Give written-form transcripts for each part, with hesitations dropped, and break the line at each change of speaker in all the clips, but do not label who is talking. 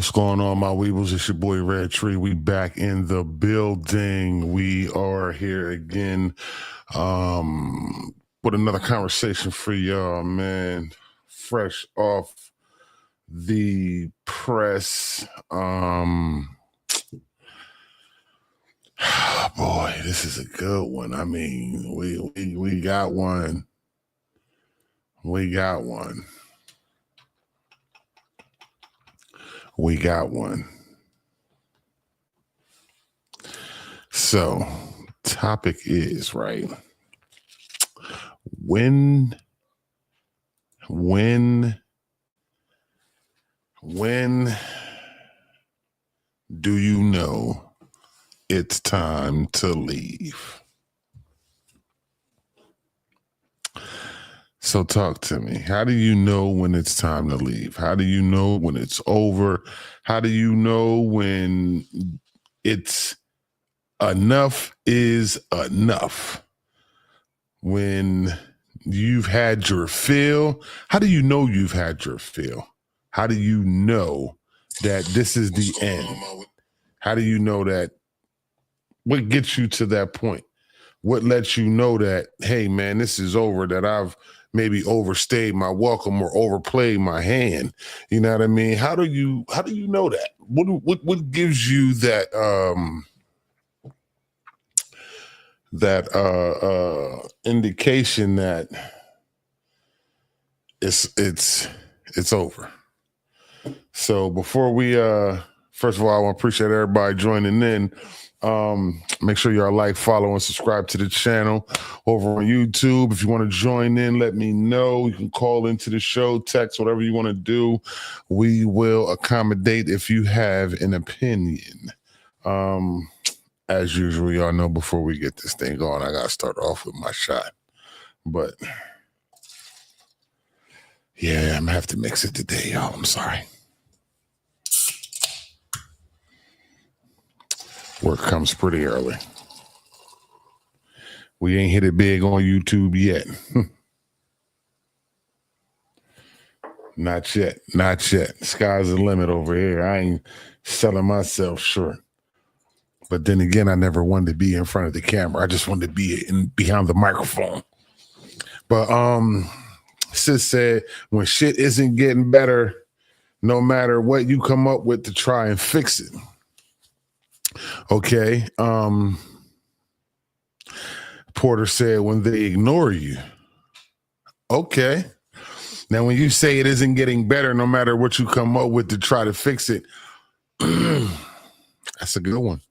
What's going on, my weebles? It's your boy Red Tree. We back in the building. We are here again with another conversation for y'all, man. Fresh off the press. Boy, this is a good one. I mean, we got one. We got one. We got one. So, topic is, right, when do you know it's time to leave? So talk to me. How do you know when it's time to leave? How do you know when it's over? How do you know when it's enough is enough? When you've had your fill, how do you know you've had your fill? How do you know that this is the end? How do you know that? What gets you to that point? What lets you know that, hey, man, this is over, that I've maybe overstayed my welcome or overplayed my hand? You know what I mean? How do you know that? What gives you that indication that it's over? So before we first of all, I want to appreciate everybody joining in. Make sure y'all like, follow, and subscribe to the channel over on YouTube. If you want to join in, let me know. You can call into the show, text, whatever you want to do. We will accommodate if you have an opinion. As usual, y'all know before we get this thing going, I gotta start off with my shot. But yeah, I'm gonna have to mix it today, y'all. I'm sorry. Work comes pretty early. We ain't hit it big on YouTube yet. Not yet. Not yet. Sky's the limit over here. I ain't selling myself short. But then again, I never wanted to be in front of the camera. I just wanted to be behind the microphone. But Sis said, when shit isn't getting better, no matter what you come up with to try and fix it. Okay. Porter said, when they ignore you. Okay. Now, when you say it isn't getting better, no matter what you come up with to try to fix it, that's a good one.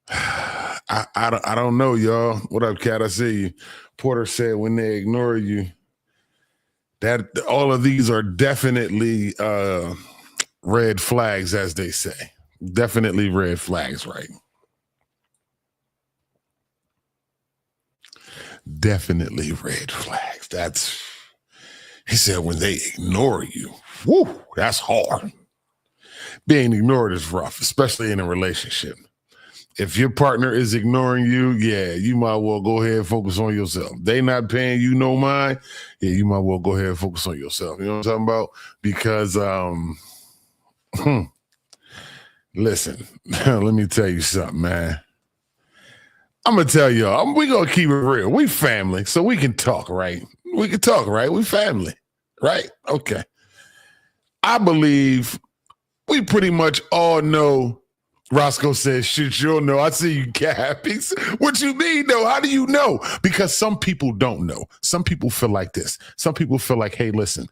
I don't know, y'all. What up, Cat? I see you. Porter said, when they ignore you, that all of these are definitely red flags, as they say. Definitely red flags, right? Definitely red flags. He said, when they ignore you. Woo, that's hard. Being ignored is rough, especially in a relationship. If your partner is ignoring you, yeah, you might well go ahead and focus on yourself. They not paying you no mind, yeah, you might well go ahead and focus on yourself. You know what I'm talking about? Because listen, let me tell you something, man. I'm going to tell y'all, we're going to keep it real. We family, so we can talk, right? We can talk, right? We family, right? Okay. I believe we pretty much all know. Roscoe says, shit, you'll know. I see you, Cap. What you mean, though? How do you know? Because some people don't know. Some people feel like this. Some people feel like, hey, listen,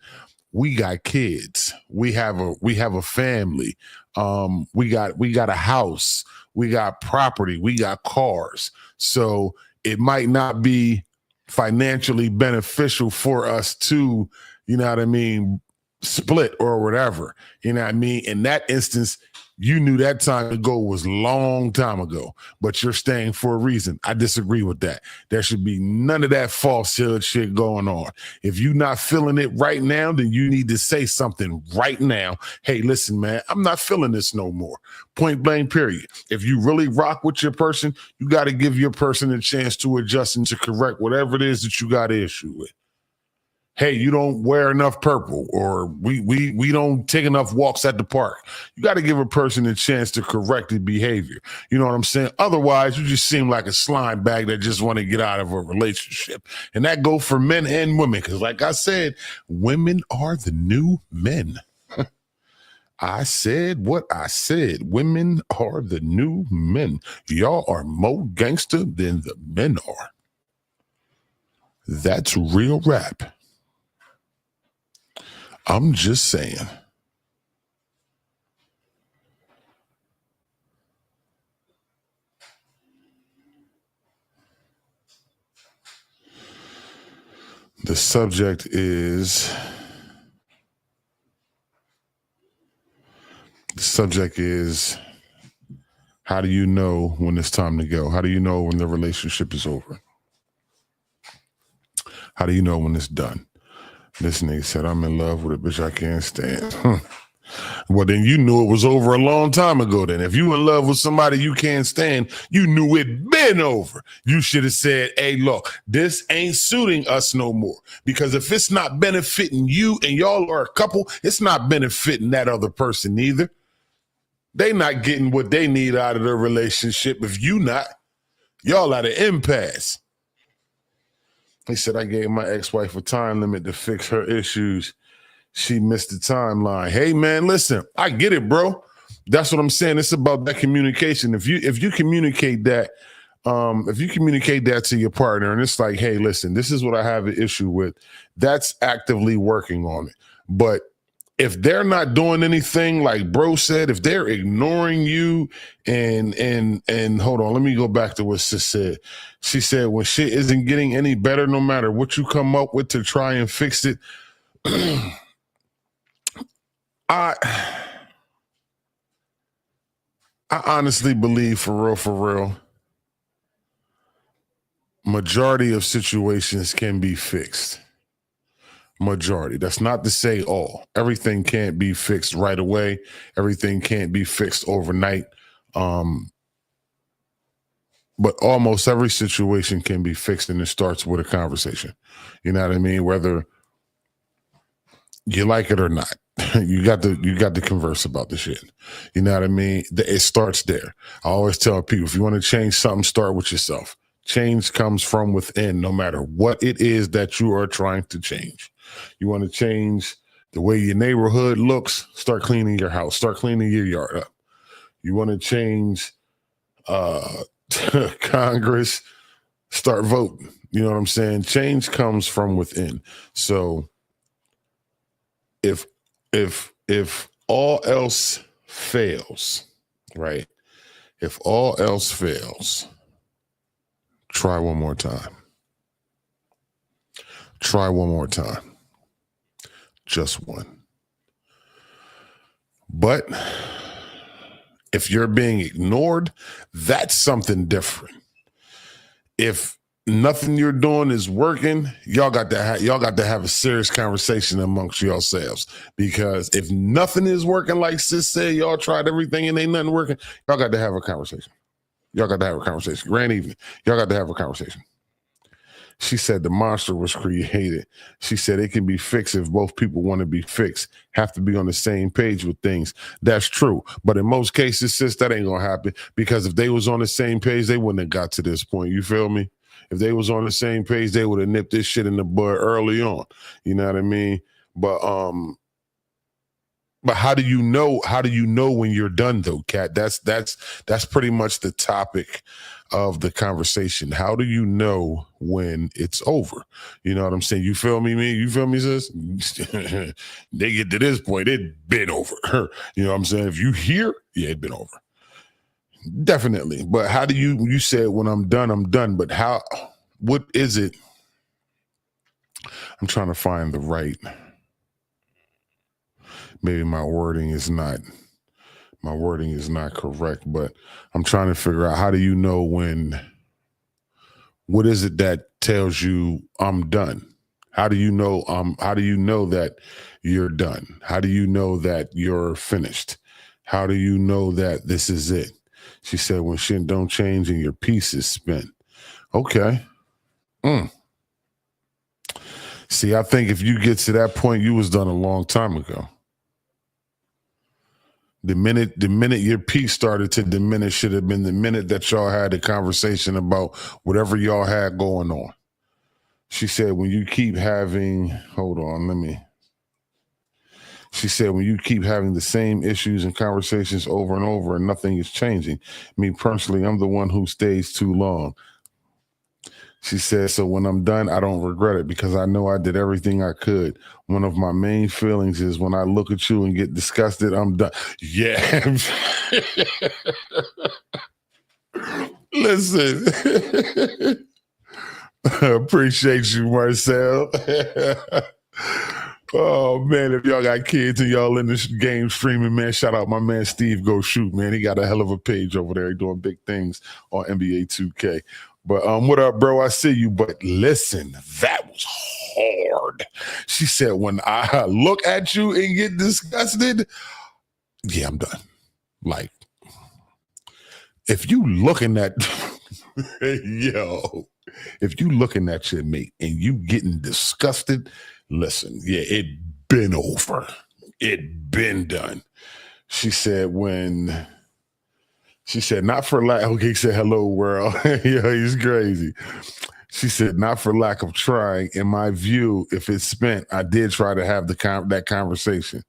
we got kids. We have a family. We got a house. We got property. We got cars. So it might not be financially beneficial for us to, you know what I mean, split or whatever. You know what I mean? In that instance, you knew that time ago was a long time ago, but you're staying for a reason. I disagree with that. There should be none of that falsehood shit going on. If you're not feeling it right now, then you need to say something right now. Hey, listen, man, I'm not feeling this no more. Point blank, period. If you really rock with your person, you got to give your person a chance to adjust and to correct whatever it is that you got an issue with. Hey, you don't wear enough purple, or we don't take enough walks at the park. You got to give a person a chance to correct the behavior. You know what I'm saying? Otherwise, you just seem like a slime bag that just want to get out of a relationship. And that go for men and women. Because like I said, women are the new men. I said what I said. Women are the new men. Y'all are more gangster than the men are. That's real rap. I'm just saying. The subject is how do you know when it's time to go? How do you know when the relationship is over? How do you know when it's done? This nigga said, I'm in love with a bitch I can't stand. Well, then you knew it was over a long time ago. Then if you in love with somebody you can't stand, you knew it been over. You should have said, hey, look, this ain't suiting us no more. Because if it's not benefiting you and y'all are a couple, it's not benefiting that other person either. They not getting what they need out of the relationship if you not. Y'all at an impasse. He said, I gave my ex-wife a time limit to fix her issues. She missed the timeline. Hey, man, listen, I get it, bro. That's what I'm saying. It's about that communication. If you communicate that, to your partner and it's like, hey, listen, this is what I have an issue with, that's actively working on it. But if they're not doing anything, like bro said, if they're ignoring you and hold on, let me go back to what sis said. She said, when shit isn't getting any better, no matter what you come up with to try and fix it, I honestly believe for real, majority of situations can be fixed. Majority. That's not to say all. Everything can't be fixed right away. Everything can't be fixed overnight. But almost every situation can be fixed, and it starts with a conversation. You know what I mean? Whether you like it or not. You got to converse about the shit. You know what I mean? It starts there. I always tell people, if you want to change something, start with yourself. Change comes from within, no matter what it is that you are trying to change. You want to change the way your neighborhood looks, start cleaning your house, start cleaning your yard up. You want to change Congress, start voting. You know what I'm saying? Change comes from within. So if all else fails, right? If all else fails, try one more time. Try one more time. Just one. But if you're being ignored, that's something different. If nothing you're doing is working, y'all got to have a serious conversation amongst yourselves. Because if nothing is working, like sis said, y'all tried everything and ain't nothing working, y'all got to have a conversation. Y'all got to have a conversation. Grand evening. Y'all got to have a conversation. She said the monster was created. She said it can be fixed if both people want to be fixed, have to be on the same page with things. That's true. But in most cases, sis, that ain't going to happen, because if they was on the same page, they wouldn't have got to this point. You feel me? If they was on the same page, they would have nipped this shit in the bud early on. You know what I mean? But how do you know? How do you know when you're done, though, Kat? That's pretty much the topic of the conversation. How do you know when it's over? You know what I'm saying? You feel me, man? You feel me, sis? They get to this point, it been over. You know what I'm saying? If you hear, yeah, it been over. Definitely. But how do you said when I'm done, but what is it? I'm trying to find the right, maybe my wording is not correct, but I'm trying to figure out, how do you know what is it that tells you I'm done? How do you know that you're done? How do you know that you're finished? How do you know that this is it? She said, when shit don't change and your piece is spent. Okay. See, I think if you get to that point, you was done a long time ago. The minute your piece started to diminish should have been the minute that y'all had a conversation about whatever y'all had going on. She said, when you keep having, hold on, let me. She said, when you keep having the same issues and conversations over and over and nothing is changing, me personally, I'm the one who stays too long. She said, so when I'm done, I don't regret it because I know I did everything I could. One of my main feelings is when I look at you and get disgusted, I'm done. Yeah. Listen. Appreciate you, Marcel. Oh man, if y'all got kids and y'all in this game streaming, man, shout out my man Steve Go Shoot, man. He got a hell of a page over there. He doing big things on NBA 2K. But what up, bro? I see you. But listen, that was hard. She said, when I look at you and get disgusted, yeah, I'm done. Like, if you looking at yo, if you looking at your mate and you getting disgusted, listen, yeah, it been over. It been done. She said not for lack. Okay, he said hello world. Yeah, he's crazy. She said not for lack of trying. In my view, if it's spent, I did try to have that conversation.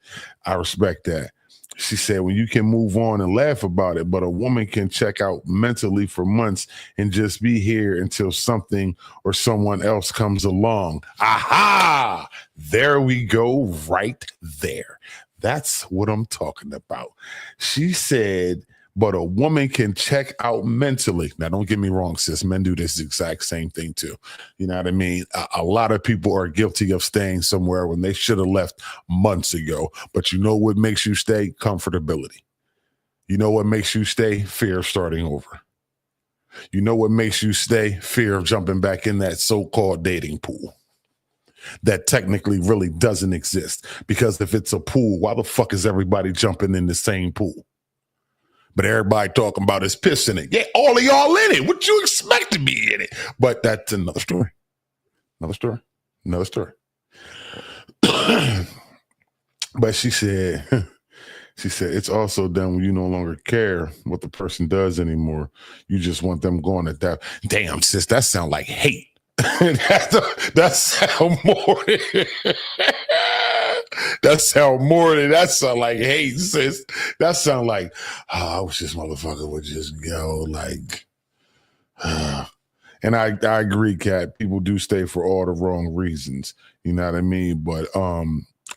I respect that. She said, when you can move on and laugh about it, but a woman can check out mentally for months and just be here until something or someone else comes along. Aha! There we go, right there. That's what I'm talking about. She said, but a woman can check out mentally. Now, don't get me wrong, sis. Men do this exact same thing too. You know what I mean? A lot of people are guilty of staying somewhere when they should have left months ago. But you know what makes you stay? Comfortability. You know what makes you stay? Fear of starting over. You know what makes you stay? Fear of jumping back in that so-called dating pool that technically really doesn't exist. Because if it's a pool, why the fuck is everybody jumping in the same pool? But everybody talking about is piss in it. Yeah, all of y'all in it. What you expect to be in it? But that's another story. Another story. But she said, it's also done when you no longer care what the person does anymore. You just want them going at that. Damn, sis, that sound like hate. that sound more. That sound like hate, sis. That sound like, I wish this motherfucker would just go, like, and I agree, Kat. People do stay for all the wrong reasons. You know what I mean? But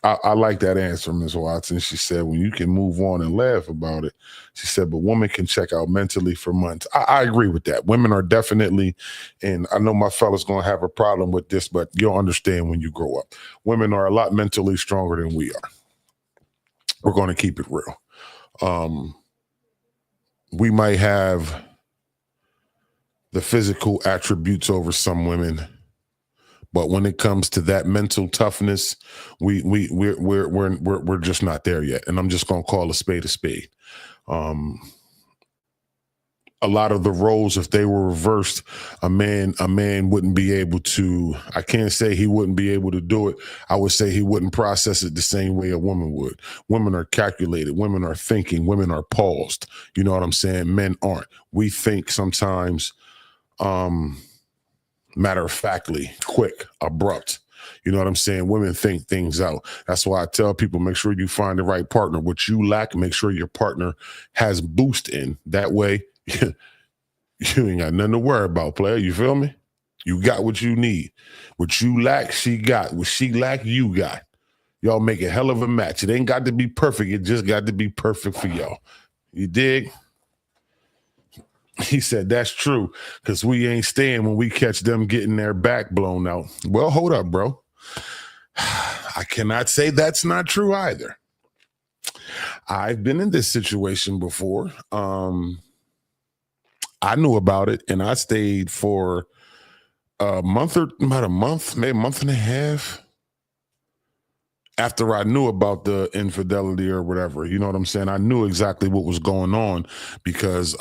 I like that answer, Ms. Watson. She said, when you can move on and laugh about it, she said, but women can check out mentally for months. I agree with that. Women are definitely, and I know my fella's going to have a problem with this, but you'll understand when you grow up. Women are a lot mentally stronger than we are. We're going to keep it real. We might have the physical attributes over some women, but when it comes to that mental toughness, we're just not there yet. And I'm just gonna call a spade a spade. A lot of the roles, if they were reversed, a man wouldn't be able to. I can't say he wouldn't be able to do it. I would say he wouldn't process it the same way a woman would. Women are calculated. Women are thinking. Women are paused. You know what I'm saying? Men aren't. We think sometimes. Matter of factly, quick, abrupt. You know what I'm saying? Women think things out. That's why I tell people, make sure you find the right partner. What you lack, make sure your partner has boost in. That way, you ain't got nothing to worry about, player. You feel me? You got what you need. What you lack, she got. What she lack, you got. Y'all make a hell of a match. It ain't got to be perfect. It just got to be perfect for y'all. You dig? He said, that's true, because we ain't staying when we catch them getting their back blown out. Well, hold up, bro. I cannot say that's not true either. I've been in this situation before. I knew about it, and I stayed for about a month, maybe a month and a half after I knew about the infidelity or whatever. You know what I'm saying? I knew exactly what was going on because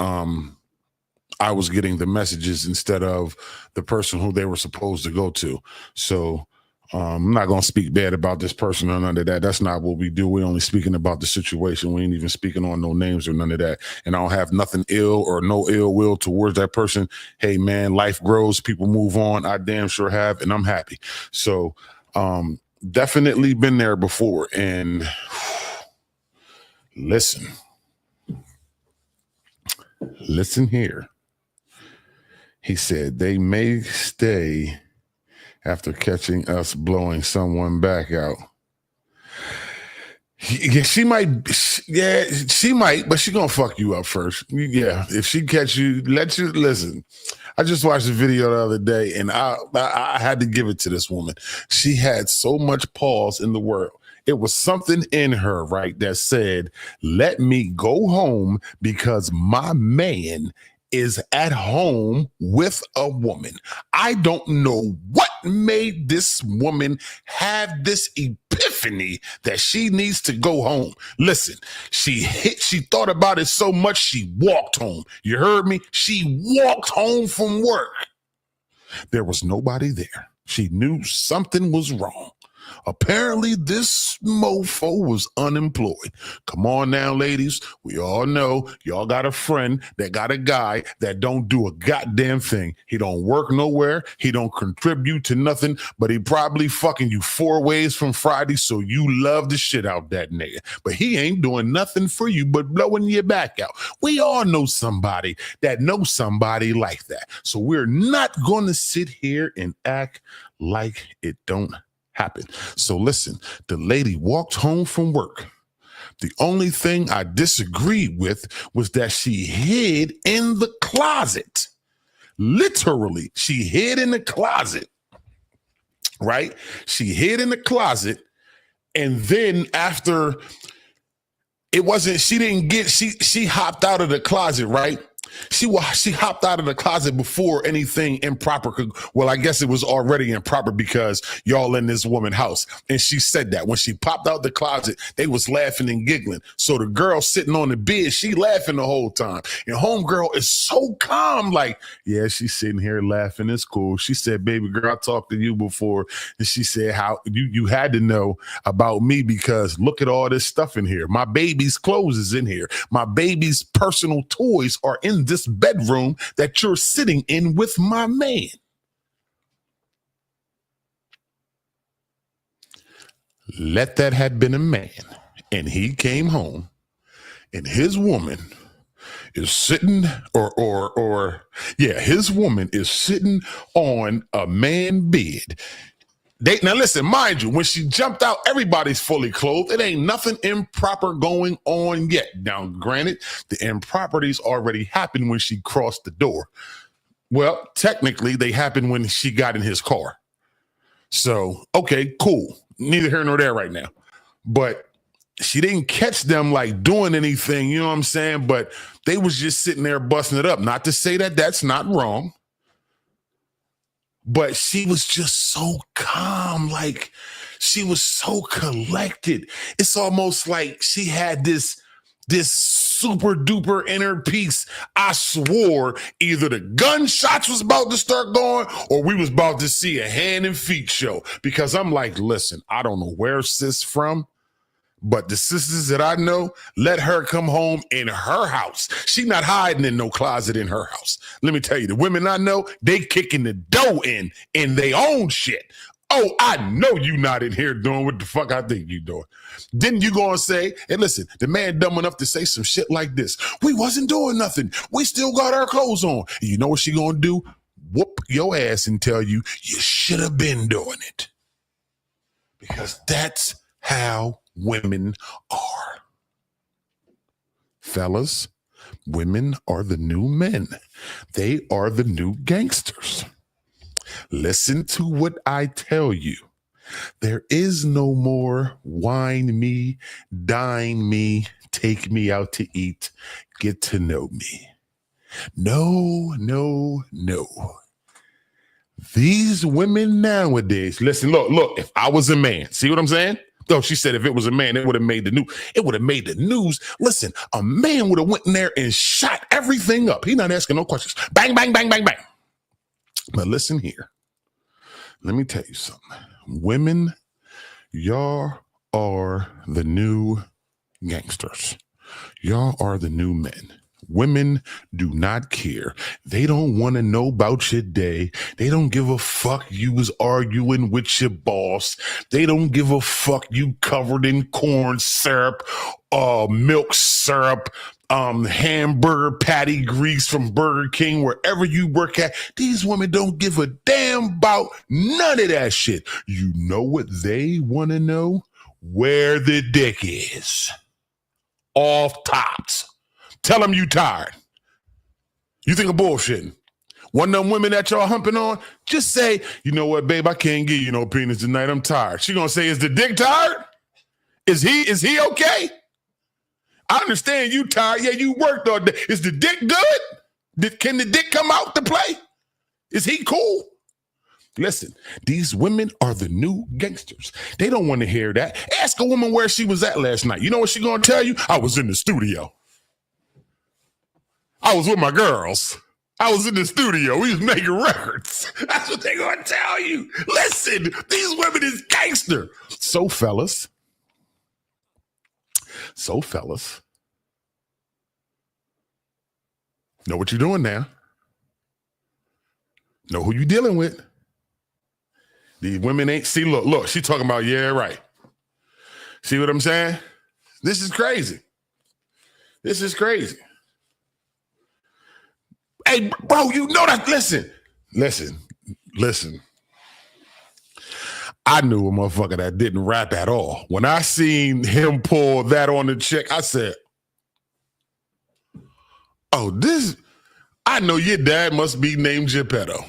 I was getting the messages instead of the person who they were supposed to go to. So I'm not gonna speak bad about this person or none of that. That's not what we do. We're only speaking about the situation. We ain't even speaking on no names or none of that. And I don't have nothing ill or no ill will towards that person. Hey man, life grows, people move on. I damn sure have, and I'm happy. So definitely been there before. And listen here. He said they may stay after catching us blowing someone back out. Yeah, she might. Yeah, she might, but she gonna fuck you up first. Yeah, if she catch you, let you listen. I just watched a video the other day, and I had to give it to this woman. She had so much pause in the world. It was something in her, right, that said, "Let me go home because my man is at home with a woman." I don't know what made this woman have this epiphany that she needs to go home. Listen, she thought about it so much she walked home. You heard me? She walked home from work. There was nobody there. She knew something was wrong. Apparently, this mofo was unemployed. Come on now, ladies. We all know y'all got a friend that got a guy that don't do a goddamn thing. He don't work nowhere. He don't contribute to nothing, but he probably fucking you 4 ways from Friday, so you love the shit out that nigga. But he ain't doing nothing for you but blowing your back out. We all know somebody that knows somebody like that. So we're not going to sit here and act like it don't happen. So listen, the lady walked home from work. The only thing I disagreed with was that she hid in the closet. Literally, she hid in the closet, right? She hid in the closet. And then after she hopped out of the closet, right? She hopped out of the closet before anything improper could. Well, I guess it was already improper because y'all in this woman's house. And she said that when she popped out the closet, they was laughing and giggling. So the girl sitting on the bed, she laughing the whole time. And homegirl is so calm, like, yeah, she's sitting here laughing. It's cool. She said, baby girl, I talked to you before. And she said, how you had to know about me because look at all this stuff in here. My baby's clothes is in here. My baby's personal toys are in this bedroom that you're sitting in with my man. Let that had been a man and he came home and his woman is sitting his woman is sitting on a man bed. Now listen, mind you, when she jumped out, everybody's fully clothed. It ain't nothing improper going on yet. Now, granted, the improperties already happened when she crossed the door. Well, technically, they happened when she got in his car. So, okay, cool. Neither here nor there right now. But she didn't catch them like doing anything, you know what I'm saying? But they was just sitting there busting it up. Not to say that that's not wrong. But she was just so calm, like she was so collected. It's almost like she had this super duper inner peace. I swore either the gunshots was about to start going or we was about to see a hand and feet show. Because I'm like, listen, I don't know where sis from, but the sisters that I know, let her come home in her house. She not hiding in no closet in her house. Let me tell you, the women I know, they kicking the dough in their own shit. Oh, I know you not in here doing what the fuck I think you doing. Then you gonna say, and listen, the man dumb enough to say some shit like this. We wasn't doing nothing. We still got our clothes on. And you know what she gonna do? Whoop your ass and tell you, you should have been doing it. Because that's how women are. Fellas, women are the new men. They are the new gangsters. Listen to what I tell you. There is no more wine me, dine me, take me out to eat, get to know me. No, no, no. These women nowadays, listen, look, if I was a man, see what I'm saying? Oh, she said if it was a man, it would have made the news. It would have made the news. Listen, a man would have went in there and shot everything up. He's not asking no questions. Bang, bang, bang, bang, bang. But listen here. Let me tell you something. Women, y'all are the new gangsters. Y'all are the new men. Women do not care. They don't want to know about your day. They don't give a fuck you was arguing with your boss. They don't give a fuck you covered in corn syrup, milk syrup, hamburger patty grease from Burger King, wherever you work at. These women don't give a damn about none of that shit. You know what they want to know? Where the dick is. Off tops. Tell them you tired. You think of bullshitting. One of them women that y'all humping on, just say, you know what, babe, I can't give you no penis tonight. I'm tired. She gonna say, is the dick tired? Is he okay? I understand you tired. Yeah, you worked all day. Is the dick good? Can the dick come out to play? Is he cool? Listen, these women are the new gangsters. They don't want to hear that. Ask a woman where she was at last night. You know what she gonna tell you? I was in the studio. I was with my girls. I was in the studio. We was making records. That's what they gonna tell you. Listen, these women is gangster. So fellas, know what you're doing now. Know who you dealing with. These women ain't, see, look, she talking about, yeah, right. See what I'm saying? This is crazy. This is crazy. Hey, bro, you know that, listen. I knew a motherfucker that didn't rap at all. When I seen him pull that on the chick, I said, oh, I know your dad must be named Geppetto.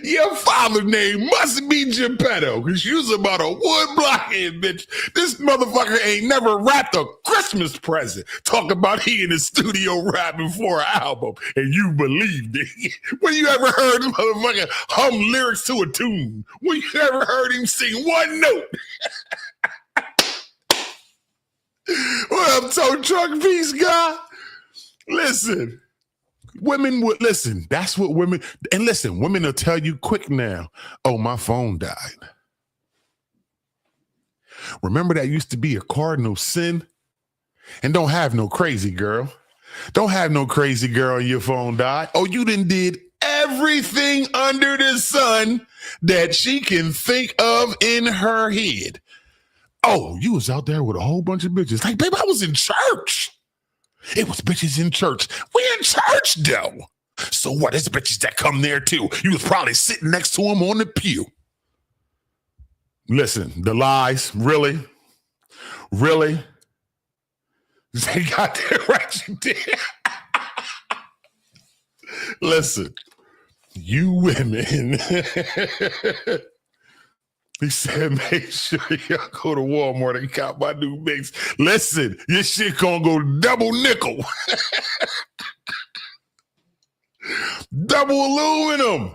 Your father's name must be Geppetto, because you was about a wood blockhead, bitch. This motherfucker ain't never rapped a Christmas present. Talk about he in the studio rapping for an album, and you believed it. When you ever heard this motherfucker hum lyrics to a tune? When you ever heard him sing one note? What up, tow truck piece guy? Listen. Women would listen. That's what women, and listen, women will tell you quick now, oh, my phone died. Remember that used to be a cardinal sin? And don't have no crazy girl. Don't have no crazy girl and your phone died. Oh, you done did everything under the sun that she can think of in her head. Oh, you was out there with a whole bunch of bitches. Like, babe, I was in church. It was bitches in church. We in church, though. So what? There's bitches that come there, too. You was probably sitting next to them on the pew. Listen, the lies, really? They got that right, you did. Listen, you women. He said, make sure y'all go to Walmart and cop my new mix. Listen, your shit gonna go double nickel. Double aluminum.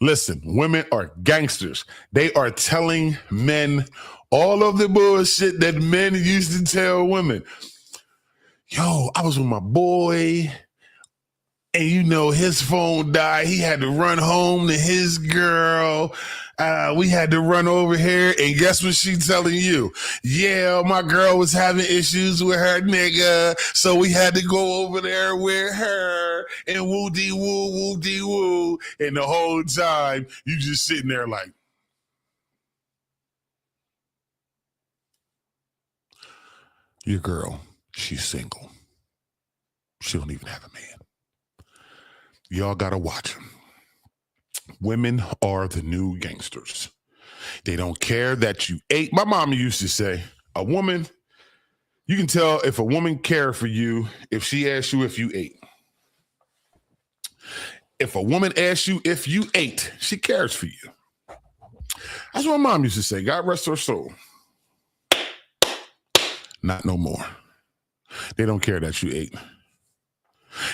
Listen, women are gangsters. They are telling men all of the bullshit that men used to tell women. Yo, I was with my boy, and you know, his phone died. He had to run home to his girl. We had to run over here, and guess what she's telling you? Yeah, my girl was having issues with her nigga, so we had to go over there with her, and woo-dee-woo. And the whole time, you just sitting there like, your girl, she's single. She don't even have a man. Y'all gotta watch him. Women are the new gangsters. They don't care that you ate. My mama used to say, a woman, you can tell if a woman cared for you if she asks you if you ate. If a woman asks you if you ate, she cares for you. That's what my mom used to say. God rest her soul. Not no more. They don't care that you ate.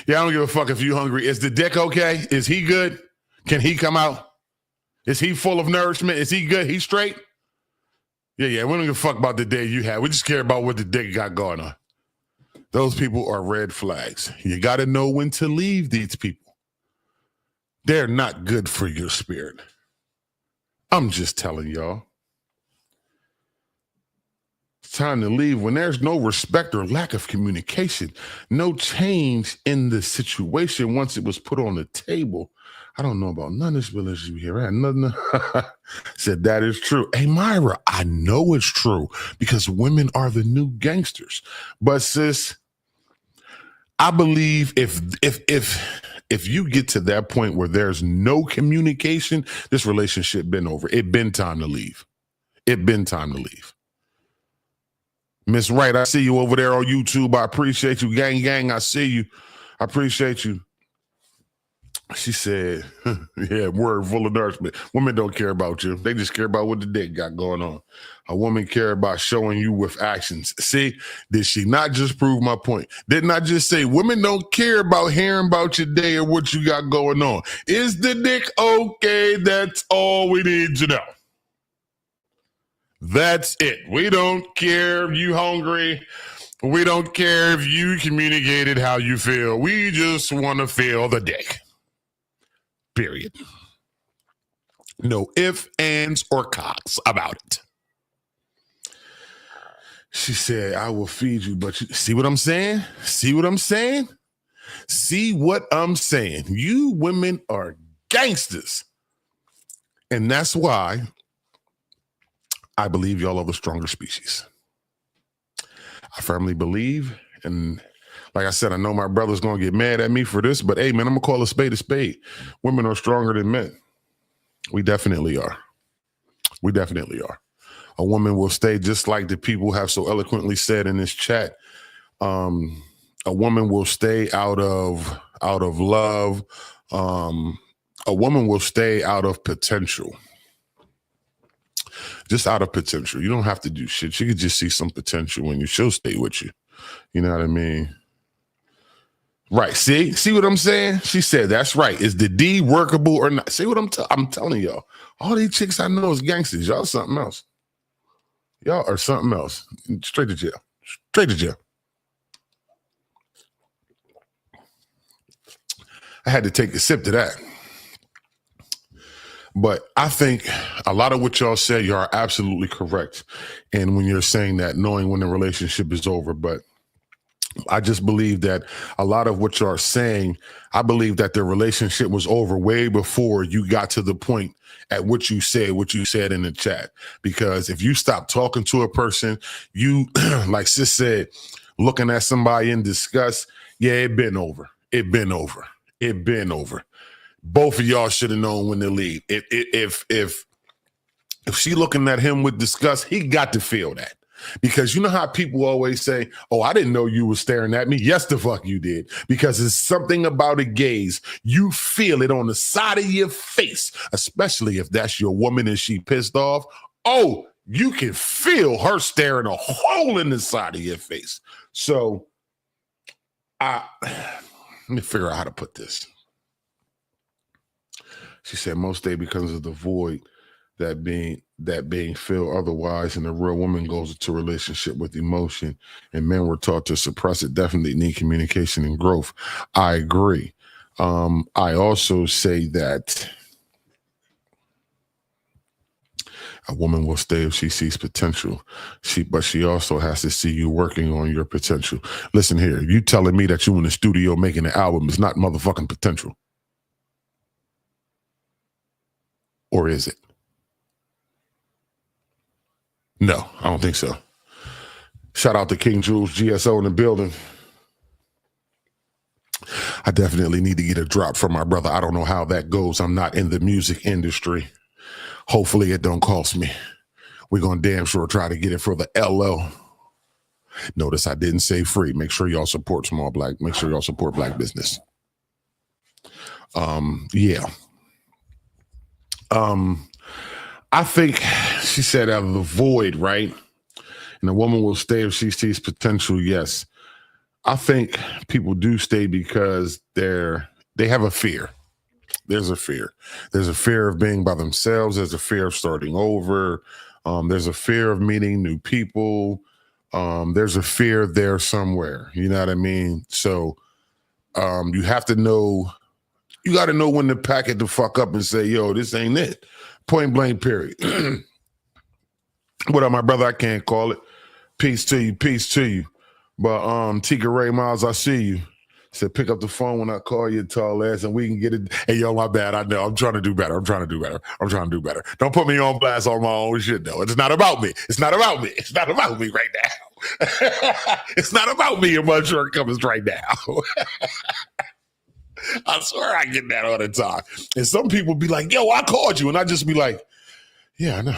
Yeah, I don't give a fuck if you hungry. Is the dick okay? Is he good? Can he come out? Is he full of nourishment? Is he good? He straight? Yeah. We don't give a fuck about the day you had. We just care about what the dick got going on. Those people are red flags. You got to know when to leave these people. they're not good for your spirit. I'm just telling y'all. It's time to leave when there's no respect or lack of communication, no change in the situation once it was put on the table. I don't know about none of this relationship here. I had nothing. Said that is true. Hey, Myra, I know it's true because women are the new gangsters. But sis, I believe if you get to that point where there's no communication, this relationship been over. It been time to leave. It been time to leave. Miss Wright, I see you over there on YouTube. I appreciate you. Gang, gang, I see you. I appreciate you. She said, yeah, word full of nourishment. Women don't care about you. They just care about what the dick got going on. A woman care about showing you with actions. See, did she not just prove my point? Didn't I just say women don't care about hearing about your day or what you got going on? Is the dick okay? That's all we need to know. That's it. We don't care if you hungry. We don't care if you communicated how you feel. We just want to feel the dick. Period. No ifs, ands, or cocks about it. She said, I will feed you, but you see what I'm saying? See what I'm saying? See what I'm saying? You women are gangsters. And that's why I believe y'all are the stronger species. I firmly believe, and like I said, I know my brother's going to get mad at me for this, but hey, man, I'm going to call a spade a spade. Women are stronger than men. We definitely are. We definitely are. A woman will stay, just like the people have so eloquently said in this chat. A woman will stay out of love. A woman will stay out of potential. Just out of potential. You don't have to do shit. She could just see some potential in you. She'll stay with you. You know what I mean? Right. See what I'm saying? She said, that's right. Is the D workable or not? See what I'm telling y'all. All these chicks I know is gangsters. Y'all something else. Y'all are something else. Straight to jail. Straight to jail. I had to take a sip to that. But I think a lot of what y'all said, you are absolutely correct. And when you're saying that, knowing when the relationship is over, but I just believe that a lot of what you're saying, I believe that the relationship was over way before you got to the point at what you said in the chat. Because if you stop talking to a person, you, like sis said, looking at somebody in disgust, yeah, it been over. It been over. It been over. Both of y'all should have known when to leave. If she looking at him with disgust, he got to feel that. Because you know how people always say, oh, I didn't know you were staring at me. Yes, the fuck you did. Because it's something about a gaze. You feel it on the side of your face, especially if that's your woman and she pissed off. Oh, you can feel her staring a hole in the side of your face. So let me figure out how to put this. She said most stay because of the void that being filled otherwise, and the real woman goes into a relationship with emotion, and men were taught to suppress it. Definitely need communication and growth. I agree. I also say that a woman will stay if she sees potential. But she also has to see you working on your potential. Listen here, you telling me that you in the studio making an album is not motherfucking potential. Or is it? No, I don't think so. Shout out to King Jules, GSO in the building. I definitely need to get a drop from my brother. I don't know how that goes. I'm not in the music industry. Hopefully it don't cost me. We're going to damn sure try to get it for the LL. Notice I didn't say free. Make sure y'all support make sure y'all support black business. Yeah. I think she said out of the void, right? And a woman will stay if she sees potential. Yes. I think people do stay because they have a fear. There's a fear. There's a fear of being by themselves. There's a fear of starting over. There's a fear of meeting new people. There's a fear there somewhere. You know what I mean? So you have to know You got to know when to pack it the fuck up and say, yo, this ain't it. Point blank, period. What up, my brother? I can't call it. Peace to you. Peace to you. But Tika Ray Miles, I see you. Said pick up the phone when I call you, tall ass, and we can get it. Hey, yo, my bad. I know. I'm trying to do better. I'm trying to do better. Don't put me on blast on my own shit, though. It's not about me. It's not about me right now. It's not about me and my shortcomings right now. I swear I get that all the time. And some people be like, yo, I called you. And I just be like, yeah, I know.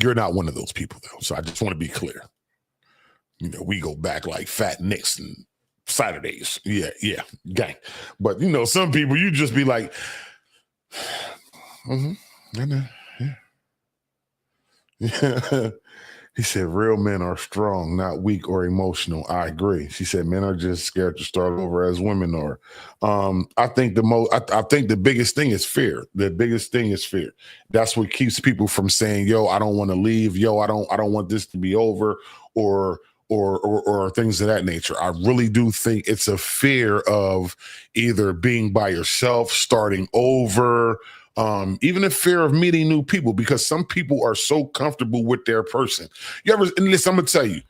You're not one of those people, though. So I just want to be clear. You know, we go back like Fat Nicks and Saturdays. Yeah, gang. But, you know, some people, you just be like, I know, yeah. He said, real men are strong, not weak or emotional. I agree. She said, men are just scared to start over as women are. I think the biggest thing is fear. The biggest thing is fear. That's what keeps people from saying, yo, I don't want to leave. Yo, I don't want this to be over, or things of that nature. I really do think it's a fear of either being by yourself, starting over, even a fear of meeting new people, because some people are so comfortable with their person. And listen, I'm gonna tell you,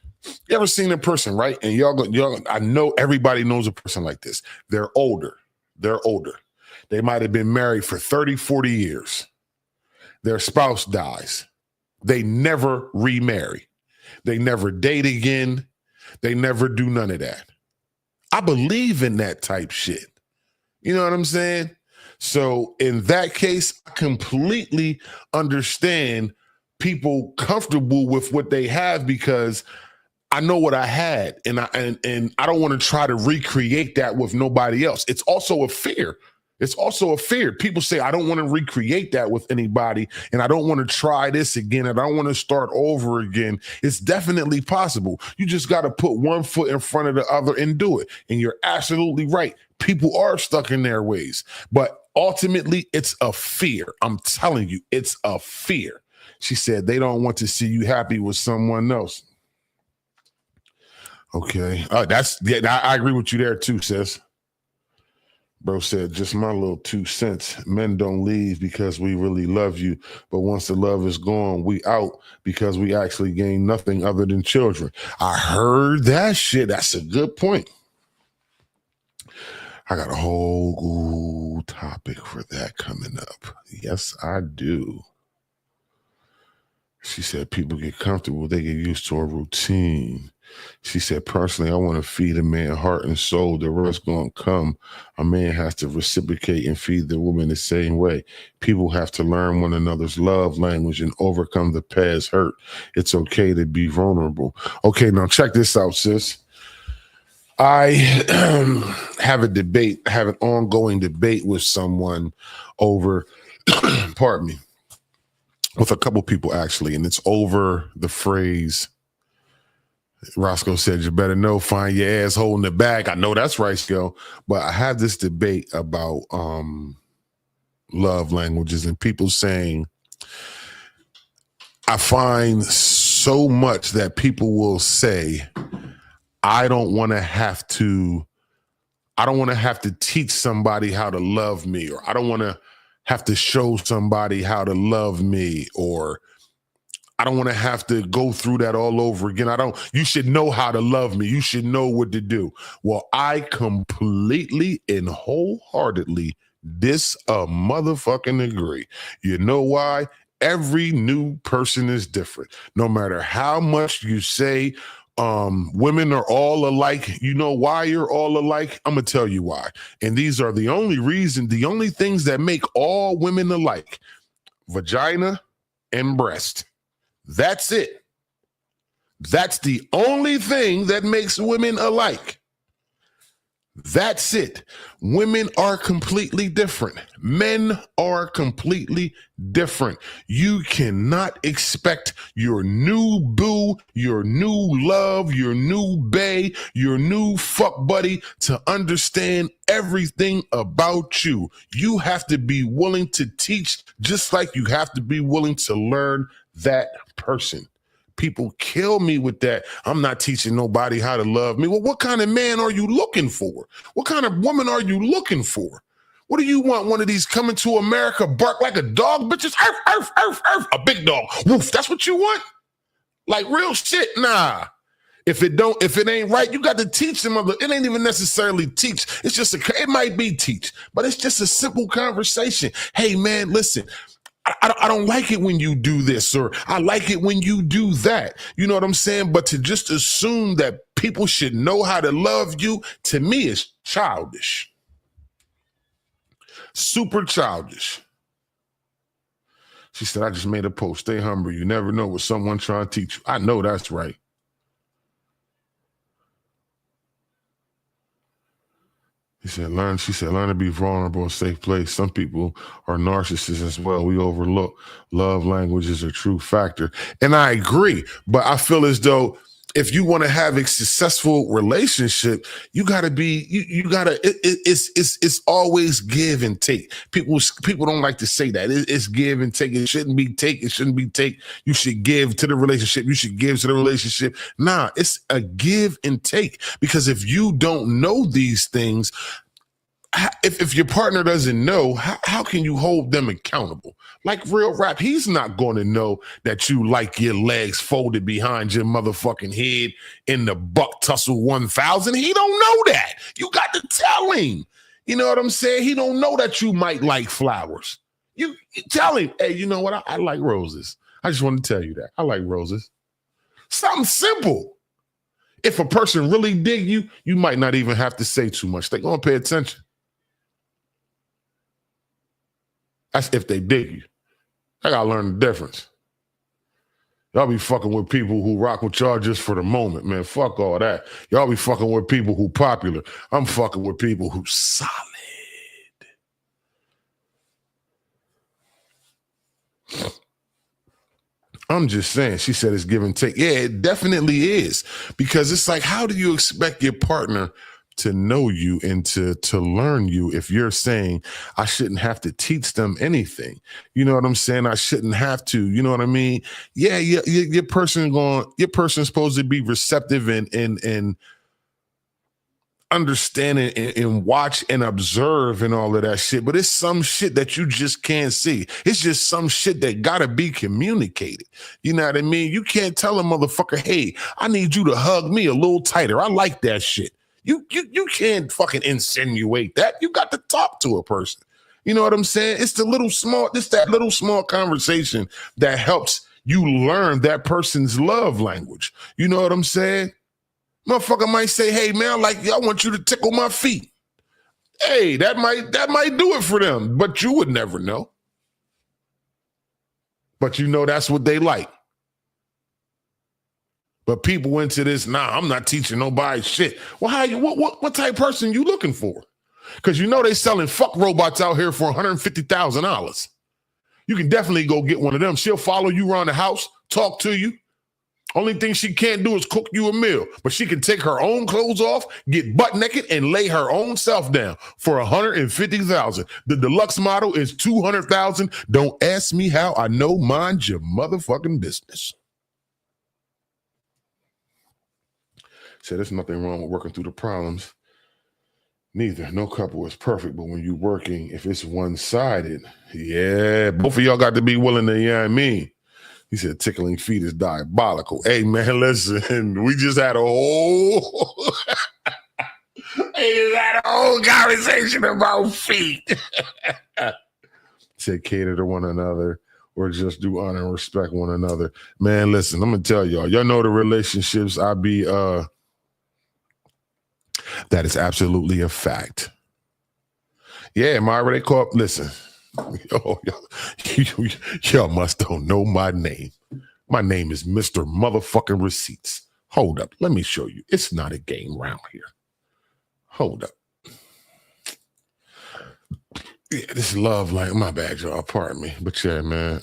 you ever seen a person, right? And y'all, I know everybody knows a person like this. They're older. They might have been married for 30, 40 years. Their spouse dies. They never remarry. They never date again. They never do none of that. I believe in that type shit. You know what I'm saying? So in that case, I completely understand people comfortable with what they have, because I know what I had, and I don't want to try to recreate that with nobody else. It's also a fear. People say, I don't want to recreate that with anybody, and I don't want to try this again, and I don't want to start over again. It's definitely possible. You just got to put one foot in front of the other and do it. And you're absolutely right. People are stuck in their ways, but ultimately it's a fear. I'm telling you, it's a fear. She said they don't want to see you happy with someone else. Okay. I agree with you there too, sis. Bro said, just my little 2 cents. Men don't leave because we really love you. But once the love is gone, we out because we actually gain nothing other than children. I heard that shit. That's a good point. I got a whole topic for that coming up. Yes, I do. She said people get comfortable. They get used to a routine. She said, personally, I want to feed a man heart and soul. The rest going to come. A man has to reciprocate and feed the woman the same way. People have to learn one another's love language and overcome the past hurt. It's okay to be vulnerable. Okay, now check this out, sis. I have an ongoing debate with someone over, pardon me, with a couple people actually, and it's over the phrase, Roscoe said, you better know, find your ass holding the bag. I know that's right, Skill. But I have this debate about love languages, and people saying, I find so much that people will say, I don't want to have to teach somebody how to love me, or I don't want to have to show somebody how to love me, or I don't want to have to go through that all over again. You should know how to love me. You should know what to do. Well, I completely and wholeheartedly motherfucking agree. You know why? Every new person is different. No matter how much you say, women are all alike. You know why you're all alike? I'm going to tell you why. And these are the only things that make all women alike: vagina and breast. That's it. That's the only thing that makes women alike. That's it. Women are completely different. Men are completely different. You cannot expect your new boo, your new love, your new bae, your new fuck buddy to understand everything about you. You have to be willing to teach, just like you have to be willing to learn that person. people kill me with that. I'm not teaching nobody how to love me. Well, what kind of man are you looking for? What kind of woman are you looking for? What do you want? One of these coming to America, bark like a dog, bitches, arf, arf, arf, arf, a big dog, woof. That's what you want? Like real shit? Nah. If it ain't right, you got to teach them. It ain't even necessarily teach. It's just it might be teach, but it's just a simple conversation. Hey man, listen, I don't like it when you do this, or I like it when you do that. You know what I'm saying? But to just assume that people should know how to love you, to me, is childish. Super childish. She said, I just made a post. Stay humble. You never know what someone trying to teach you. I know that's right. She said, learn to be vulnerable, a safe place. Some people are narcissists as well. We overlook love language is a true factor. And I agree, but I feel as though if you want to have a successful relationship, you got to be, you got to, it's always give and take. People don't like to say that. It's give and take. It shouldn't be take. It shouldn't be take. You should give to the relationship. You should give to the relationship. Nah, it's a give and take, because if you don't know these things, if your partner doesn't know, how can you hold them accountable? Like real rap, he's not going to know that you like your legs folded behind your motherfucking head in the Buck Tussle 1000. He don't know that. You got to tell him. You know what I'm saying? He don't know that you might like flowers. You tell him, hey, you know what? I like roses. I just want to tell you that. I like roses. Something simple. If a person really dig you, you might not even have to say too much. They're going to pay attention. That's if they dig you. I gotta learn the difference. Y'all be fucking with people who rock with y'all just for the moment, man. Fuck all that. Y'all be fucking with people who popular. I'm fucking with people who solid. I'm just saying. She said it's give and take. Yeah, it definitely is. Because it's like, how do you expect your partner to know you and to learn you if you're saying I shouldn't have to teach them anything? You know what I'm saying? I shouldn't have to. You know what I mean? Yeah, your person's supposed to be receptive and understand and watch and observe and all of that shit. But it's some shit that you just can't see. It's just some shit that gotta be communicated. You know what I mean? You can't tell a motherfucker, hey, I need you to hug me a little tighter. I like that shit. You can't fucking insinuate that. You got to talk to a person. You know what I'm saying? It's that little small conversation that helps you learn that person's love language. You know what I'm saying? Motherfucker might say, hey man, I want you to tickle my feet. Hey, that might do it for them, but you would never know. But you know that's what they like. But people into this, I'm not teaching nobody shit. Well, what type of person you looking for? Because you know they selling fuck robots out here for $150,000. You can definitely go get one of them. She'll follow you around the house, talk to you. Only thing she can't do is cook you a meal. But she can take her own clothes off, get butt naked, and lay her own self down for $150,000. The deluxe model is $200,000. Don't ask me how. I know, mind your motherfucking business. Said there's nothing wrong with working through the problems. Neither. No couple is perfect, but when you're working, if it's one-sided, yeah, both of y'all got to be willing to, you know what I mean? He said tickling feet is diabolical. Hey, man, listen, we just had a whole conversation about feet. Said cater to one another or just do honor and respect one another. Man, listen, I'm going to tell y'all know the relationships I be... That is absolutely a fact. Yeah, Myra, they call up. Listen, y'all must don't know my name. My name is Mr. Motherfucking Receipts. Hold up. Let me show you. It's not a game round here. Hold up. Yeah, this love language. My bad, y'all. Pardon me. But yeah, man.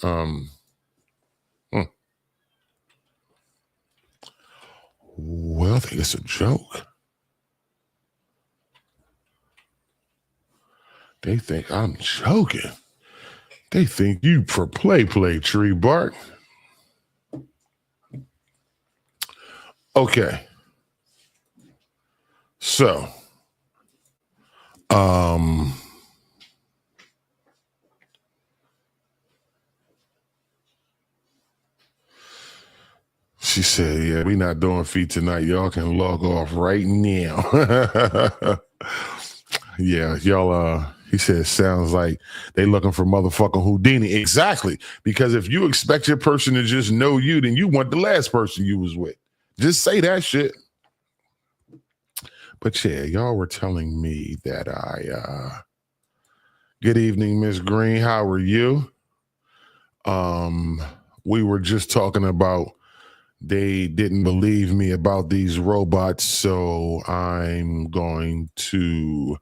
Well, I think it's a joke. They think I'm joking. They think you for play, tree bark. Okay. So, she said, yeah, we not doing feet tonight. Y'all can log off right now. Yeah, y'all, he said, sounds like they looking for motherfucking Houdini. Exactly. Because if you expect your person to just know you, then you want the last person you was with. Just say that shit. But yeah, y'all were telling me that good evening, Miss Green. How are you? We were just talking about they didn't believe me about these robots, so I'm going to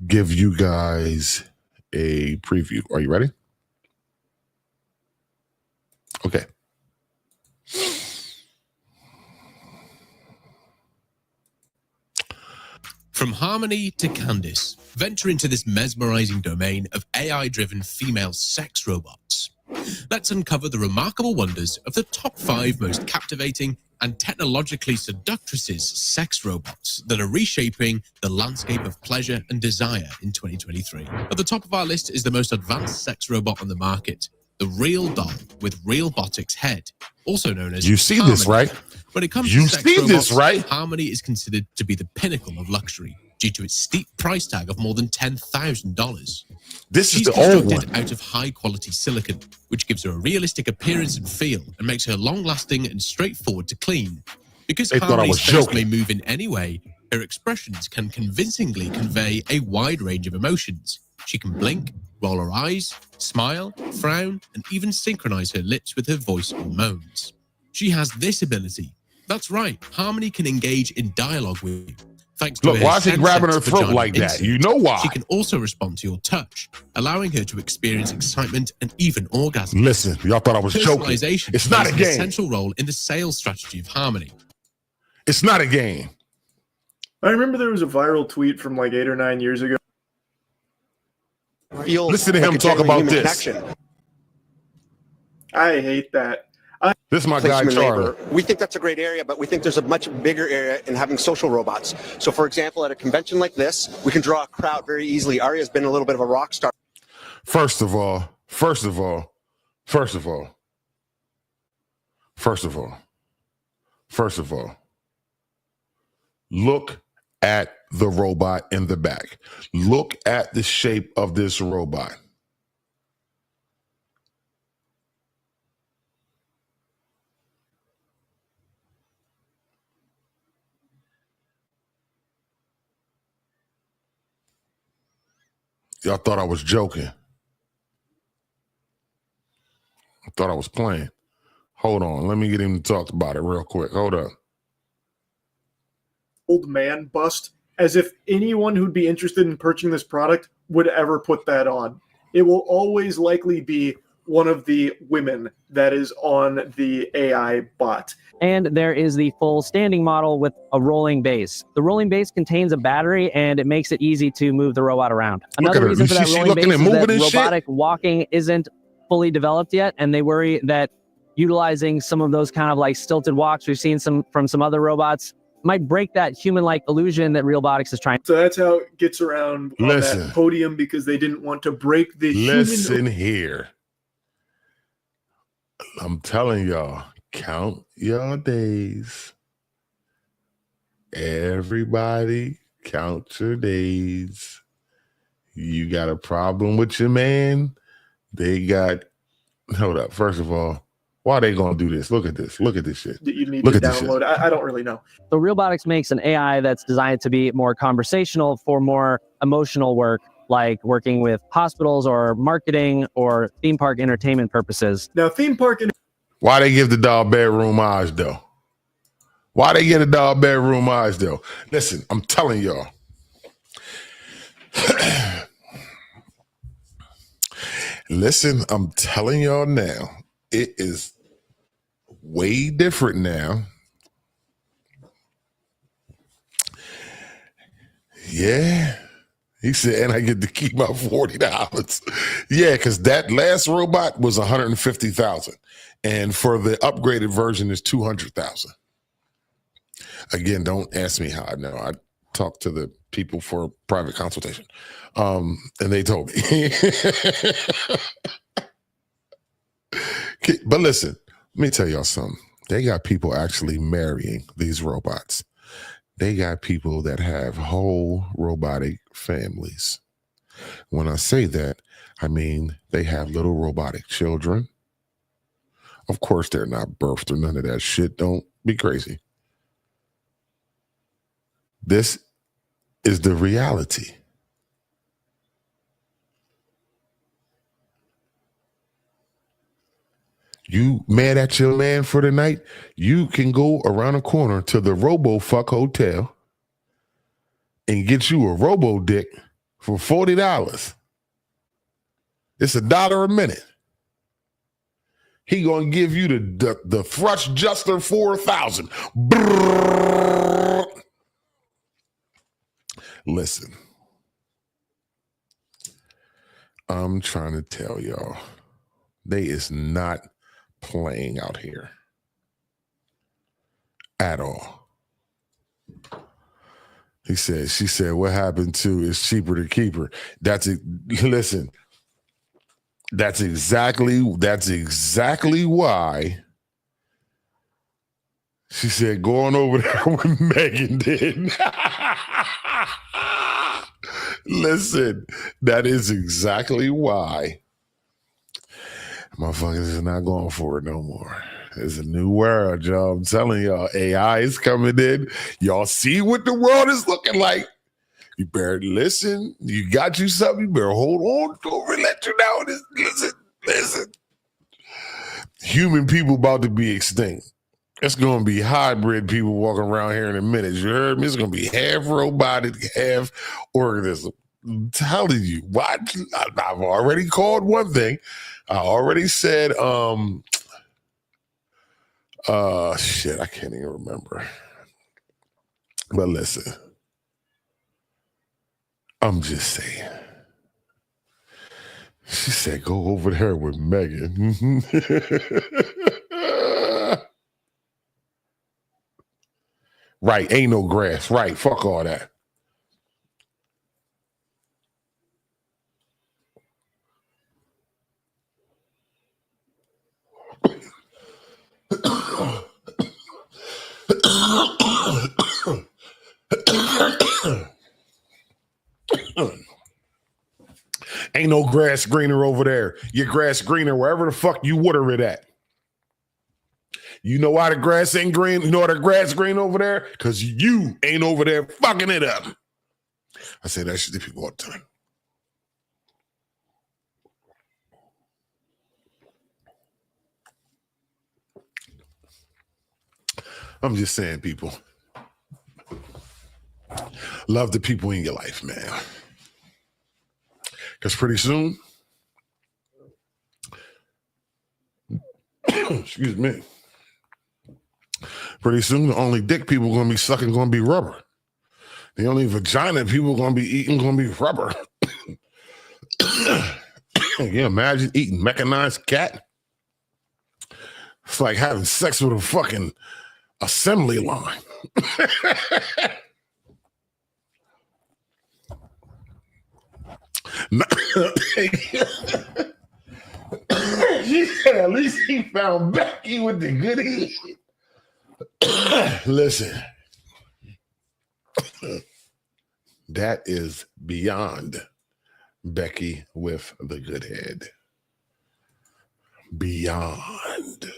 give you guys a preview. Are you ready? Okay.
From Harmony to Candice, venture into this mesmerizing domain of AI-driven female sex robots. Let's uncover the remarkable wonders of the top 5 most captivating and technologically seductresses sex robots that are reshaping the landscape of pleasure and desire in 2023. At the top of our list is the most advanced sex robot on the market, the Real Doll with Realbotics Head, also known as
You see
Harmony.
this, right?
When it comes
You
to sex
see
robots,
this, right?
Harmony is considered to be the pinnacle of luxury due to its steep price tag of more than $10,000.
This is
She's
the old
constructed
one.
out of high-quality silicon, which gives her a realistic appearance and feel and makes her long-lasting and straightforward to clean. Because
They thought I
Harmony's
was
face
joking.
may move in any way, her expressions can convincingly convey a wide range of emotions. She can blink, roll her eyes, smile, frown, and even synchronize her lips with her voice or moans. She has this ability. That's right, Harmony can engage in dialogue with you. Thanks to
Look,
her
why is he grabbing her
sensed
throat
vaginal
like that?
instinct,
You know why.
She can also respond to your touch, allowing her to experience excitement and even orgasm.
Listen, y'all thought I was joking.
Personalization
It's not
plays
a
an
game.
essential role in the sales strategy of Harmony.
It's not a game.
I remember there was a viral tweet from like 8 or 9 years ago.
Listen to him talk about this.
Connection.
I hate that.
This is my guy,
Human
Charlie.
labor. We think that's a great area, but we think there's a much bigger area in having social robots. So, for example, at a convention like this, we can draw a crowd very easily. Aria's been a little bit of a rock star.
First of all, look at the robot in the back. Look at the shape of this robot. Y'all thought I was joking. I thought I was playing. Hold on. Let me get him to talk about it real quick. Hold up.
Old man bust, as if anyone who'd be interested in purchasing this product would ever put that on. It will always likely be one of the women that is on the AI bot.
And there is the full standing model with a rolling base. The rolling base contains a battery and it makes it easy to move the robot around. Another reason for that rolling base is that robotic walking isn't fully developed yet, and they worry that utilizing some of those kind of like stilted walks we've seen from some other robots might break that human-like illusion that Realbotics is trying.
So that's how it gets around on that podium, because they didn't want to break the
Listen here. I'm telling y'all, count your days. Everybody count your days. You got a problem with your man? Hold up. First of all, why are they going to do this? Look at this. Look at this shit.
You need to download. I don't really know.
So Realbotics makes an AI that's designed to be more conversational for more emotional work, like working with hospitals or marketing or theme park entertainment purposes.
Now,
why they give the dog bedroom eyes, though? Why they give the dog bedroom eyes, though? Listen, I'm telling y'all. Listen, I'm telling y'all now. It is way different now. Yeah. He said, and I get to keep my $40. Yeah, because that last robot was $150,000. And for the upgraded version is $200,000. Again, don't ask me how I know. I talked to the people for private consultation. And they told me. But listen, let me tell y'all something. They got people actually marrying these robots. They got people that have whole robotic families. When I say that, I mean they have little robotic children. Of course, they're not birthed or none of that shit. Don't be crazy. This is the reality. You mad at your man for the night? You can go around the corner to the RoboFuck Hotel and get you a Robo Dick for $40. It's $1 a minute. He gonna give you the Thrush Juster 4000. Brrr. Listen, I'm trying to tell y'all, they is not playing out here at all. She said, what happened to is cheaper to keep her. That's it. Listen, that's exactly why she said going over there with Megan did. Listen, that is exactly why motherfuckers is not going for it no more. It's a new world, y'all. I'm telling y'all, AI is coming in. Y'all see what the world is looking like. You better listen. You got you something. You better hold on to it and let you know. Listen. Human people about to be extinct. It's going to be hybrid people walking around here in a minute. You heard me? It's going to be half robotic, half organism. I'm telling you. What? I've already called one thing. I already said, shit, I can't even remember. But listen, I'm just saying. She said, go over there with Megan. Right, ain't no grass. Right, fuck all that. Ain't no grass greener over there. Your grass greener wherever the fuck you water it at. You know why the grass ain't green? You know why the grass green over there? Because you ain't over there fucking it up. I say that shit to people all the time. I'm just saying, people. Love the people in your life, man. Because pretty soon, excuse me, pretty soon the only dick people going to be sucking going to be rubber. The only vagina people going to be eating going to be rubber. Can you imagine eating mechanized cat? It's like having sex with a fucking assembly line. She said at least he found Becky with the good head. Listen, that is beyond Becky with the good head. Beyond.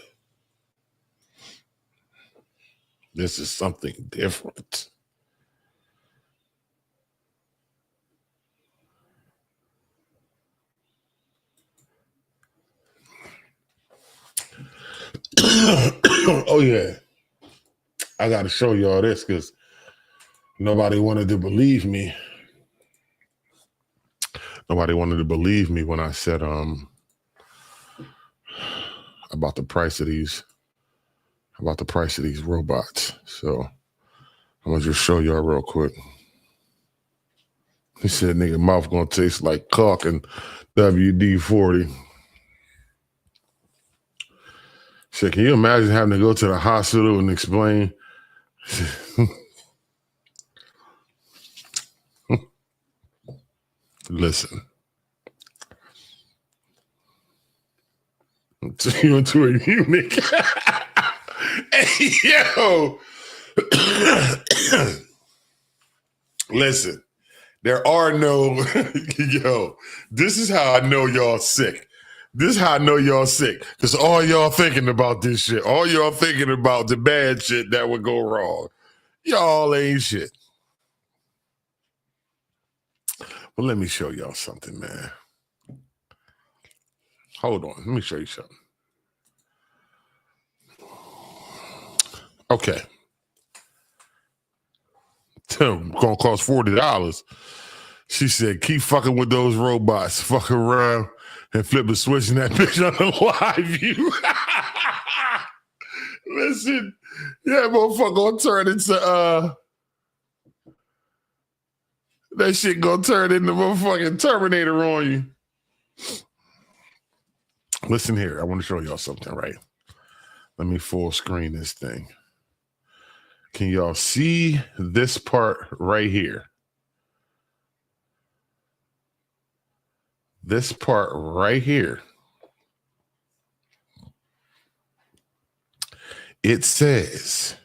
This is something different. Oh yeah, I got to show y'all this because nobody wanted to believe me. Nobody wanted to believe me when I said about the price of these robots. So I'm gonna just show y'all real quick. He said, nigga, mouth gonna taste like cock and WD-40. He said, can you imagine having to go to the hospital and explain? Listen. You into a eunuch. Hey, yo. Listen. There are no, yo, this is how I know y'all sick. This is how I know y'all sick. Because all y'all thinking about this shit. All y'all thinking about the bad shit that would go wrong. Y'all ain't shit. Well, let me show y'all something, man. Hold on. Let me show you something. Okay. Gonna cost $40. She said, keep fucking with those robots. Fuck around and flip a switch in that bitch on the live view. Listen, that motherfucker gonna turn into that shit gonna turn into motherfucking Terminator on you. Listen here, I want to show y'all something, right? Let me full screen this thing. Can y'all see this part right here? This part right here. It says,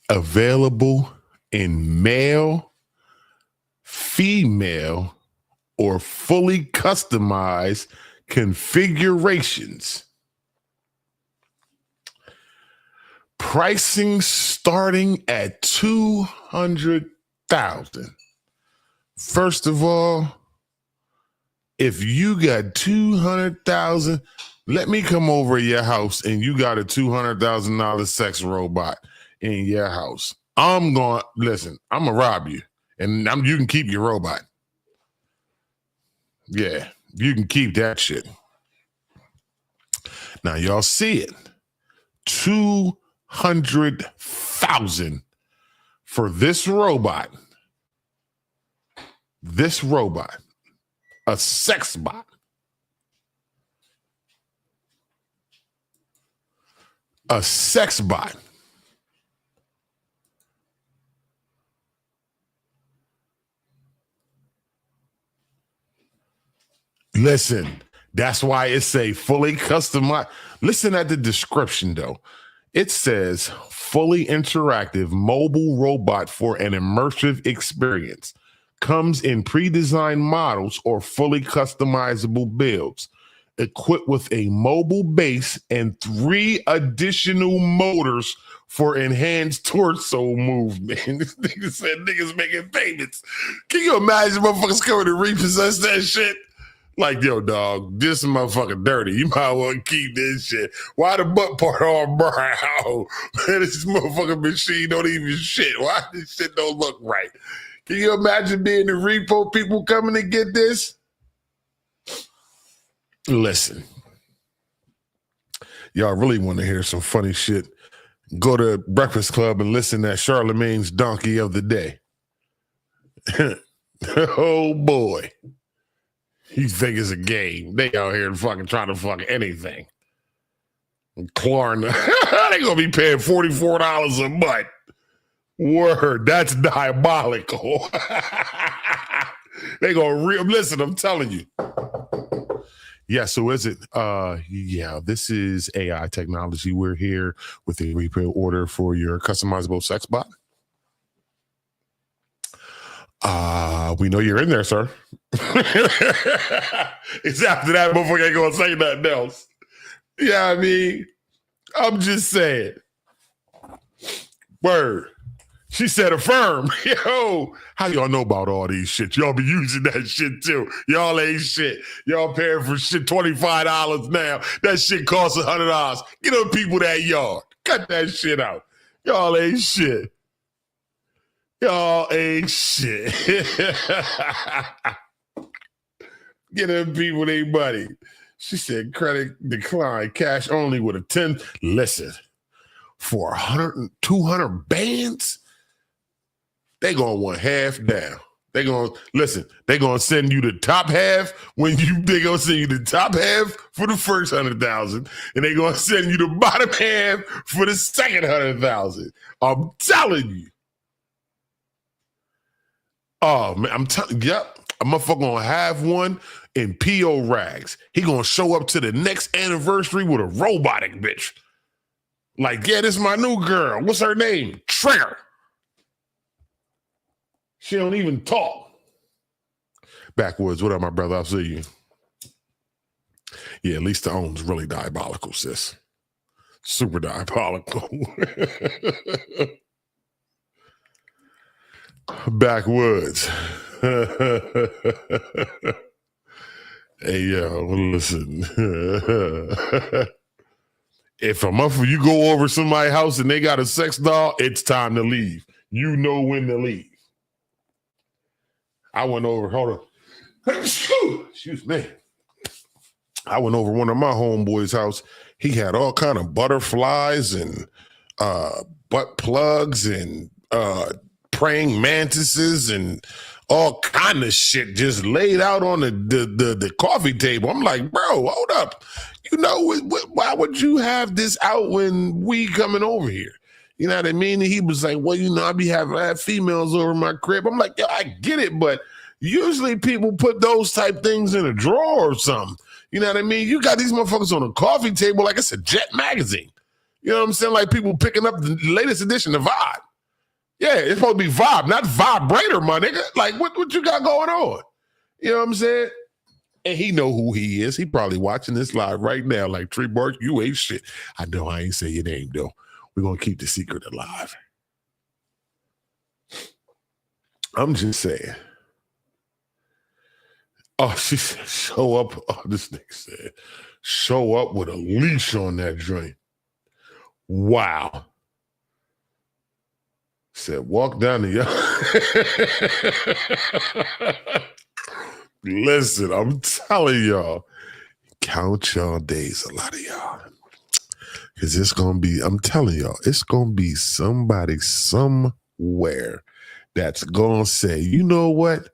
available in male, female, or fully customized configurations. Pricing starting at $200,000. First of all, if you got $200,000, let me come over to your house and you got a $200,000 sex robot in your house. I'm gonna rob you, and you can keep your robot. Yeah, you can keep that shit. Now y'all see it. $200,000 for this robot. This robot, a sex bot. A sex bot. Listen, that's why it's a fully customized. Listen at the description though. It says fully interactive mobile robot for an immersive experience. Comes in pre-designed models or fully customizable builds. Equipped with a mobile base and 3 additional motors for enhanced torso movement. This nigga said niggas making payments. Can you imagine motherfuckers coming to repossess that shit? Like, yo, dog, this motherfucker dirty. You might want to keep this shit. Why the butt part all brown? Man, this motherfucking machine don't even shit. Why this shit don't look right? Can you imagine being the repo people coming to get this? Listen, y'all really want to hear some funny shit? Go to Breakfast Club and listen to Charlamagne's Donkey of the Day. Oh, boy. You think it's a game. They out here fucking trying to fuck anything. And clawing. They gonna be paying $44 a month. Word, that's diabolical. They gonna listen, I'm telling you. Yeah, so is it? Yeah, this is AI technology. We're here with a repair order for your customizable sex bot. We know you're in there, sir. It's after that motherfucker ain't gonna say nothing else. Yeah, I mean, I'm just saying. Word. She said affirm. Yo, how y'all know about all these shit? Y'all be using that shit too. Y'all ain't shit. Y'all paying for shit $25 now. That shit costs $100. Get them people that yard. Cut that shit out. Y'all ain't shit. Y'all ain't shit. Get them people their money. She said credit decline, cash only with a 10. Listen, for 100, 200 bands, they gonna want half down. They gonna listen. They gonna send you the top half they gonna send you the top half for the first 100,000, and they gonna send you the bottom half for the second 100,000. I'm telling you. Oh man, I'm telling. Yep, a motherfucker gonna have one in PO rags. He gonna show up to the next anniversary with a robotic bitch. Like, yeah, this is my new girl. What's her name? Trigger. She don't even talk. Backwoods, what up, my brother? I'll see you. Yeah, at least the own's really diabolical, sis. Super diabolical. Backwoods. Hey, yo, listen. If a month you go over somebody's house and they got a sex doll, it's time to leave. You know when to leave. I went over, hold on. Excuse me. I went over one of my homeboys' house. He had all kind of butterflies and butt plugs and praying mantises and all kind of shit just laid out on the coffee table. I'm like, bro, hold up. You know, why would you have this out when we coming over here? You know what I mean? And he was like, well, you know, I have females over my crib. I'm like, yo, I get it, but usually people put those type things in a drawer or something. You know what I mean? You got these motherfuckers on a coffee table like it's a Jet magazine. You know what I'm saying? Like people picking up the latest edition of Vibe. Yeah, it's supposed to be Vibe, not Vibrator, my nigga. Like, what you got going on? You know what I'm saying? And he know who he is. He probably watching this live right now. Like, Trey Bark, you ain't shit. I know I ain't say your name, though. We're going to keep the secret alive. I'm just saying. Oh, she said, show up. Oh, this nigga said, show up with a leash on that joint. Wow. Said, walk down the yard. Listen, I'm telling y'all, count y'all days, a lot of y'all. Because it's going to be, I'm telling y'all, it's going to be somebody somewhere that's going to say, you know what?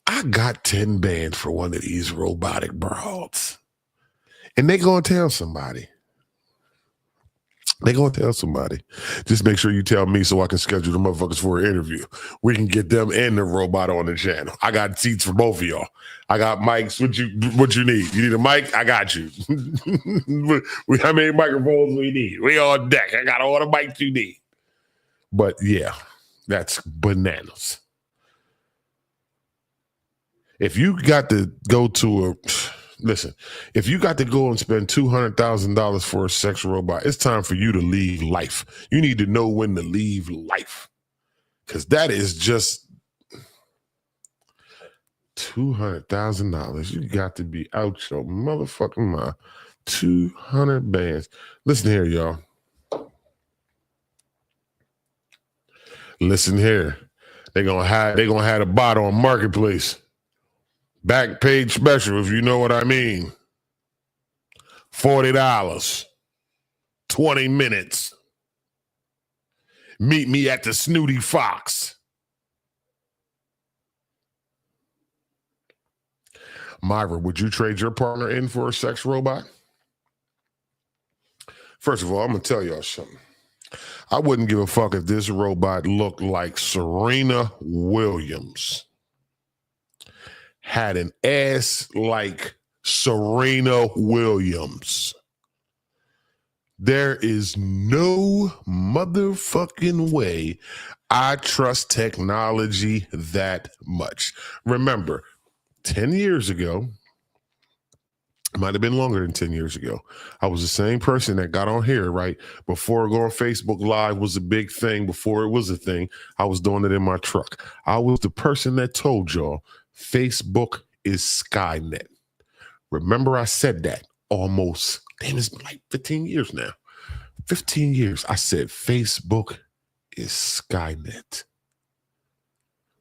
I got 10 bands for one of these robotic broads. And they going to tell somebody. They going to tell somebody. Just make sure you tell me so I can schedule the motherfuckers for an interview. We can get them and the robot on the channel. I got seats for both of y'all. I got mics. What you need? You need a mic? I got you. How many microphones we need? We on deck. I got all the mics you need. But yeah, that's bananas. If you got to go to listen, if you got to go and spend $200,000 for a sex robot, it's time for you to leave life. You need to know when to leave life. Because that is just $200,000. You got to be out your motherfucking mind. 200 bands. Listen here, y'all. Listen here. They're gonna have a bot on Marketplace. Back page special, if you know what I mean. $40. 20 minutes. Meet me at the Snooty Fox. Myra, would you trade your partner in for a sex robot? First of all, I'm going to tell y'all something. I wouldn't give a fuck if this robot looked like Serena Williams. Had an ass like Serena Williams. There is no motherfucking way I trust technology that much. Remember, 10 years ago, it might have been longer than 10 years ago, I was the same person that got on here, right? Before going Facebook Live was a big thing, before it was a thing, I was doing it in my truck. I was the person that told y'all Facebook is Skynet. Remember I said that almost, damn, it's been like 15 years now. 15 years. I said Facebook is Skynet.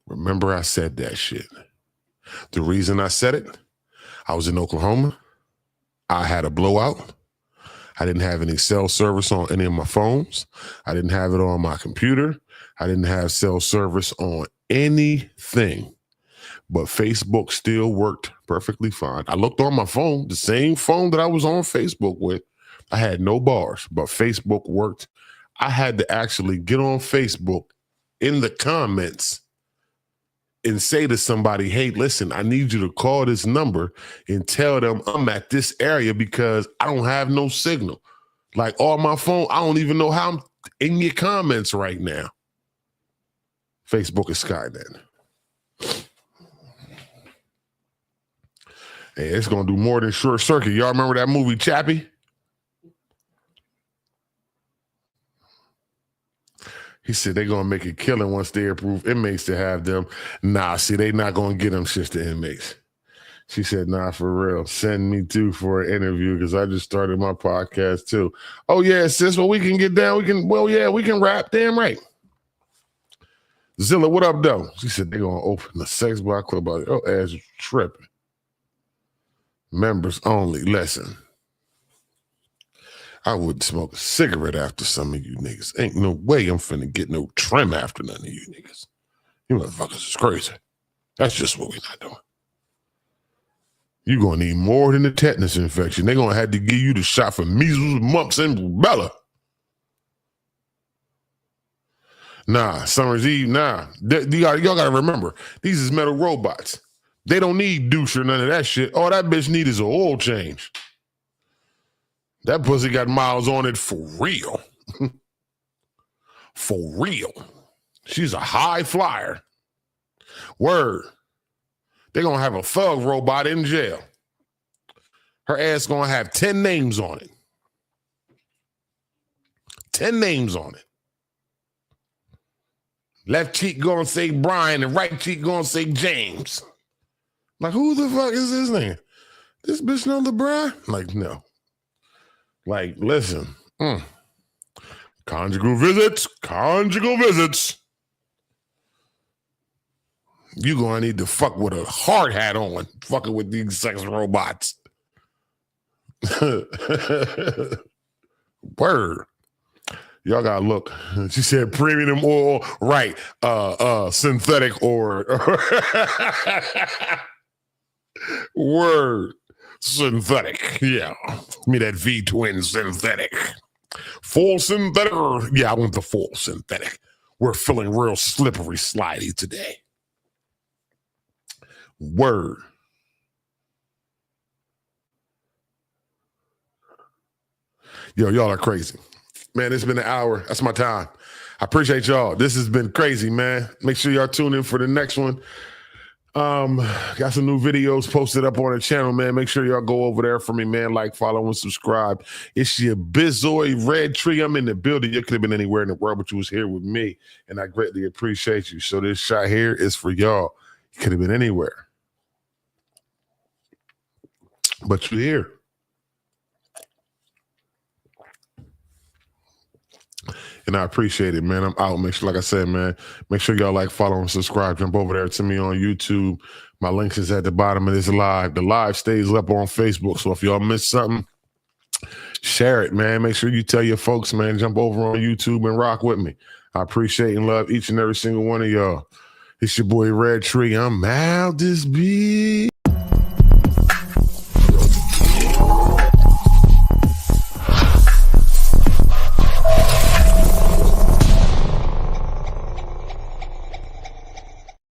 Remember I said that shit. The reason I said it, I was in Oklahoma. I had a blowout. I didn't have any cell service on any of my phones. I didn't have it on my computer. I didn't have cell service on anything. But Facebook still worked perfectly fine. I looked on my phone, the same phone that I was on Facebook with. I had no bars, but Facebook worked. I had to actually get on Facebook in the comments and say to somebody, hey, listen, I need you to call this number and tell them I'm at this area because I don't have no signal. Like on my phone, I don't even know how I'm in your comments right now. Facebook is Skynet. Hey, it's going to do more than Short Circuit. Y'all remember that movie, Chappie? He said they're going to make a killing once they approve inmates to have them. Nah, see, they not going to get them shit to inmates. She said, nah, for real. Send me too for an interview because I just started my podcast too. Oh, yeah, sis, well, we can get down. We can rap. Damn right. Zilla, what up, though? She said they're going to open the sex block club. Oh, ass tripping. Members only. Listen, I wouldn't smoke a cigarette after some of you niggas. Ain't no way I'm finna get no trim after none of you niggas. You motherfuckers is crazy. That's just what we're not doing. You're gonna need more than the tetanus infection. They're gonna have to give you the shot for measles, mumps, and rubella. Nah, Summer's Eve, nah. Y'all gotta remember, these is metal robots. They don't need douche or none of that shit. All that bitch need is an oil change. That pussy got miles on it for real. For real. She's a high flyer. Word. They're going to have a thug robot in jail. Her ass going to have 10 names on it. 10 names on it. Left cheek going to say Brian and right cheek going to say James. Like, who the fuck is this nigga? This bitch know LeBron? Like, no. Like, listen. Conjugal visits. You gonna need to fuck with a hard hat on, fucking with these sex robots. Word. Y'all gotta look. She said premium oil, right? Synthetic or word. Synthetic. Yeah. Give me that V-twin synthetic. Full synthetic. Yeah, I want the full synthetic. We're feeling real slippery slidey today. Word. Yo, y'all are crazy. Man, it's been an hour. That's my time. I appreciate y'all. This has been crazy, man. Make sure y'all tune in for the next one. Got some new videos posted up on the channel, man. Make sure y'all go over there for me, man. Like, follow, and subscribe. It's your Bizoid Red Tree. I'm in the building. You could have been anywhere in the world, but you was here with me, and I greatly appreciate you. So this shot here is for y'all. You could have been anywhere, but you're here. And I appreciate it, man. I'm out. Make sure, like I said, man, make sure y'all like, follow, and subscribe. Jump over there to me on YouTube. My links is at the bottom of this live. The live stays up on Facebook. So if y'all missed something, share it, man. Make sure you tell your folks, man. Jump over on YouTube and rock with me. I appreciate and love each and every single one of y'all. It's your boy Red Tree. I'm out this beat.